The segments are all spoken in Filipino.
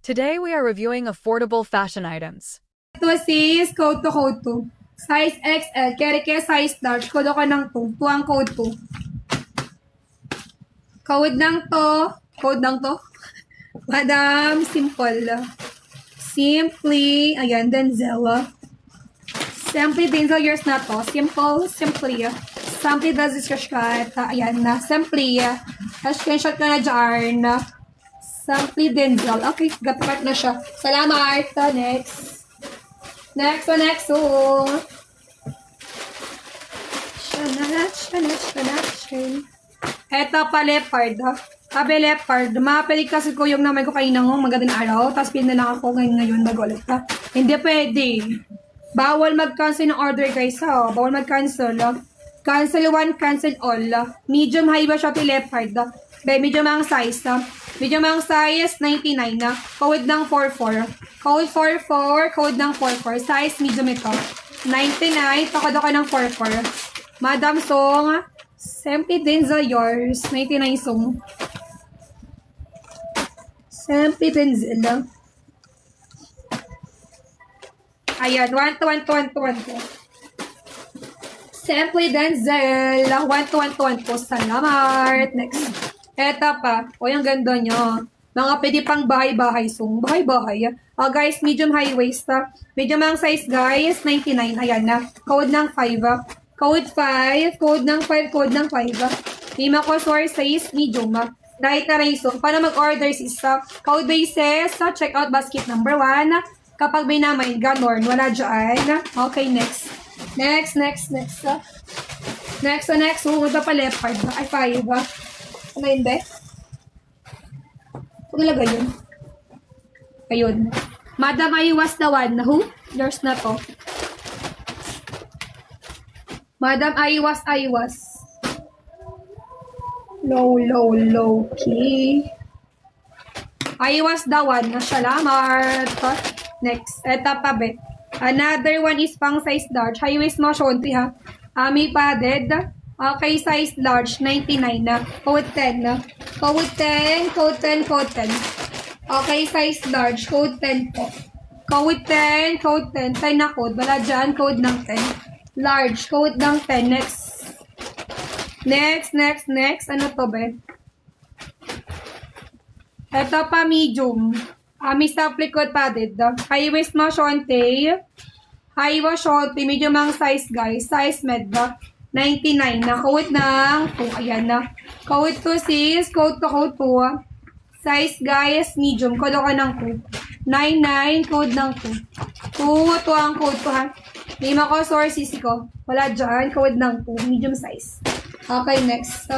Today we are reviewing affordable fashion items. Ito sis, code to. Size XL, carry size large, code ako ng 2. 2 ang code 2. Code ng to. Madam, simple. Simply, ayan, Denzel. Simply Denzel, yours na to. Simply. Simply does this screenshot. Ayan na, simply. Screenshot ka na dyan. Simply Denzel. Okay, gat na siya. Salamat. Next. Next. Eto pa, leopard. Sabi leopard. Mapalig kasi ko yung naman ko kanina ng magandang araw. Tapos pinalang ako ngayon mag-ulit ha. Hindi pwede. Bawal mag-cancel ng order guys ha. Bawal mag-cancel. Cancel one, cancel all. Medium high ba siya ito leopard? Medium ang size ha. Medium ang size 99 na. Code ng 44. Code 44. Code ng 44. Size medium ito. 99. Pakod ako ng 44. Madam Song. Sempre Denzel yours. 99 Song. Sempre Denzel. Ayan. 1 to. Sempre Denzel. 1 to. Salamat. Next. Eto pa. O, yung ganda niya. Mga pwede pang bahay-bahay. So, bahay-bahay. Guys, medium high waist. Medium ang size, guys. 99. Ayan na. Code ng 5. Code 5. Code ng 5. Code ng 5. Lima ko source size, medium. Dahil taray. So, paano mag-order sis? Code basis. Checkout basket number 1. Kapag may naman, ganon. Wala dyan. Okay, next. Next. So, ito pa leopard. Ay, 5. Ano yun, be? Kung nalagay yun. Ayun. Madam, I was the one. Who? Yours na to. Madam, I was. Low key. I was the one. Salamat. Next. Eto pa, be. Another one is pang size large. High waist mo, shonti ha. May padded. Okay, size large, 99 na. Code 10 na. Code 10. Okay, size large, code 10 po. Code 10. 10 na code. Wala dyan, code ng 10. Large, code ng 10. Next. Ano to, be? Ito pa, medium. May supply code padded. High waist mo, shonte. High waist, shonte. Medium ang size, guys. Size med ba? 99 na. Code ng 2. Ayan na. Code 2 sis. Code 2. Size guys. Medium. Code ako ng 2. 99. Code ng 2. 2 ang code ko ha. Lima ko source sis ko. Wala dyan. Code ng 2. Medium size. Okay, next.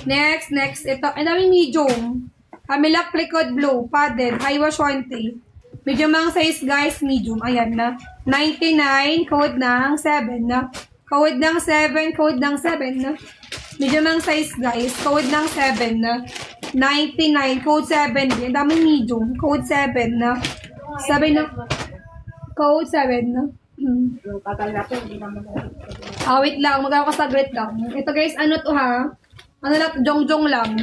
Next. Ito. Ang daming medium. Camila Plicod Blue. Padded. High wash 20. Medium ang size guys, medium. Ayan na. 99, code ng 7 na. Code ng 7 na. Medium ang size guys, code ng 7 na. 99, code 7 din. Daming medium, code 7 na. 7 na. Code 7 na. Wait lang, magkakasaglit lang. Ito guys, ano to ha? Ano lang, jongjong lang.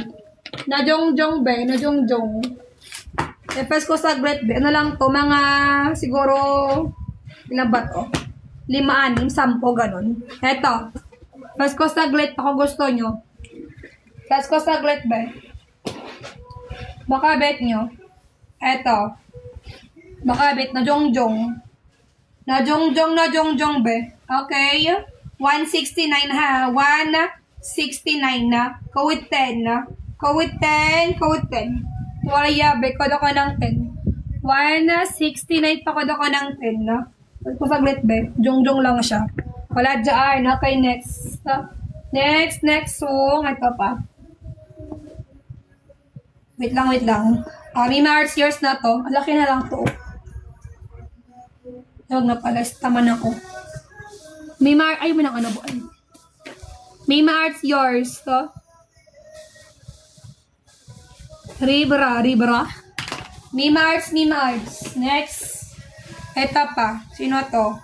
Na jongjong be, na jongjong. Epes ko sa great be. Ano lang to, mga siguro ilan ba to? 5, 6, 10, ganun. Eto. Epes ko sa great ako gusto nyo. Epes ko sa great be. Baka bet nyo. Eto. Baka bet na jongjong. Na jongjong be. Okay. 169 ha. 169 na. Code 10 na. Code 10. Wala yabe, kod ako ng 10. 169 pa kod ako ng 10 na. Kung saglit be, jongjong lang siya. Wala dyan. Okay, next. Next song. Ito pa. Wait lang. May Mars yours na to. Laki na lang to. Huwag na pala. Tama na ko. Ay, mo nang ano buwan. May Mars yours to. Ribra. Mima Arts. Next. Eto pa. Sino to?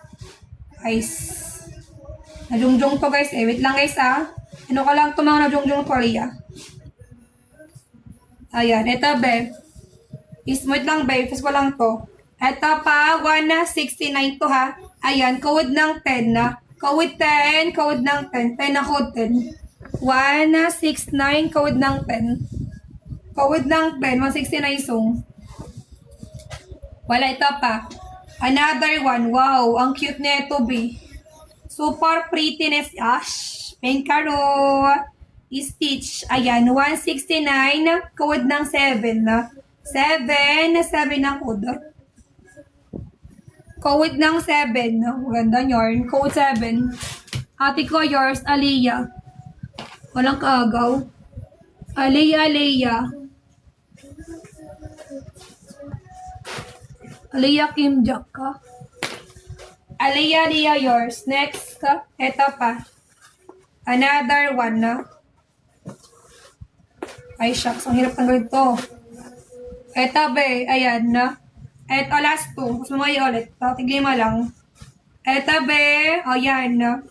Guys. Najungjong to guys eh. Wait lang guys ah. Ano ka lang to mga najungjong Korea. Ayan. Eto be. Smooth lang, babe. Tapos lang to. Ito pa, 169 to ha. Ayan, code ng 10 na. Code 10, code ng 10. 10 na code 10. 169, code ng 10. Code ng 10, 169 song. Wala, ito pa. Another one. Wow, ang cute nito, B. Super prettiness. Ash. Penkaro. Stitch. Ayan, 169. Code ng 7 na. 7 ang code. Code ng 7. Ganda yarn. Code 7. Ate ko, yours, Aliyah. Walang kaagaw. Aliyah. Aliyah Kim Jack ka. Aliyah, yours. Next ka. Ito pa. Another one na. Ay, shucks. Ang hirap ng ganito. Ito, be. Ayan na. Ito, last two. Mas mamaya ulit. Tiglima lang. Ito, be. O, yan na.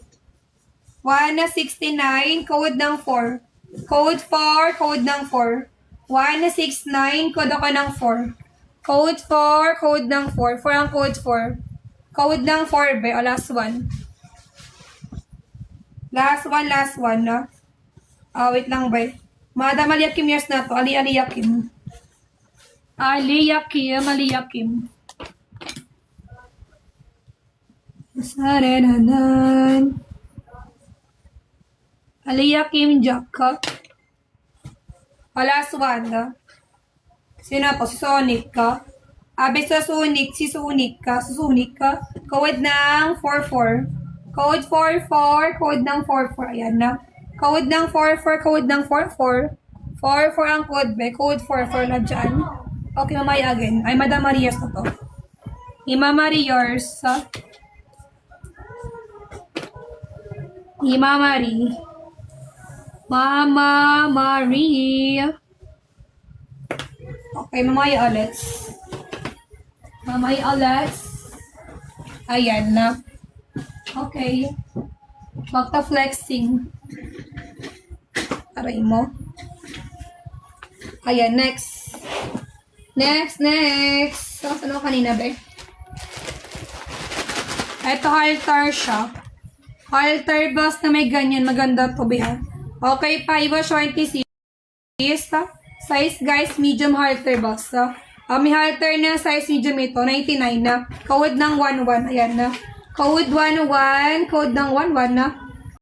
169, code ng 4. Code 4, code ng 4. 169, code ako ng 4. Code 4, code ng 4. 4 ang code 4. Code ng 4, be. O, last one. Last one, na. Wait lang, be. Madam Aliyah Kim years na to. Aliyah Kim. Aliyah Kim. Sarenanan. Aliyah Kim Jack ka. Last one, na. Sino to? Si Sonic ka. Sa Sonic, si Sonic ka. Code ng 44. Code 44, code ng 44. Ayan na. Code ng 44, code ng 44. 44 ang code, be. Code 44 na dyan. Okay, mamaya again. Ay, Madam Marias na to. Ima Marias. Ima Marie. Mama Marie. Okay, mamaya ulit. Ayan na. Okay. Magta-flexing. Aray mo. Ayan, next. Ano kanina, be? Ito, halter siya. Halter boss na may ganyan. Maganda to, be, ha? Okay, 5.26. Size, guys, medium halter boss. May halter na size medium ito. 99 na. Code ng 11. Ayan na. Code 11. Code ng 11 na.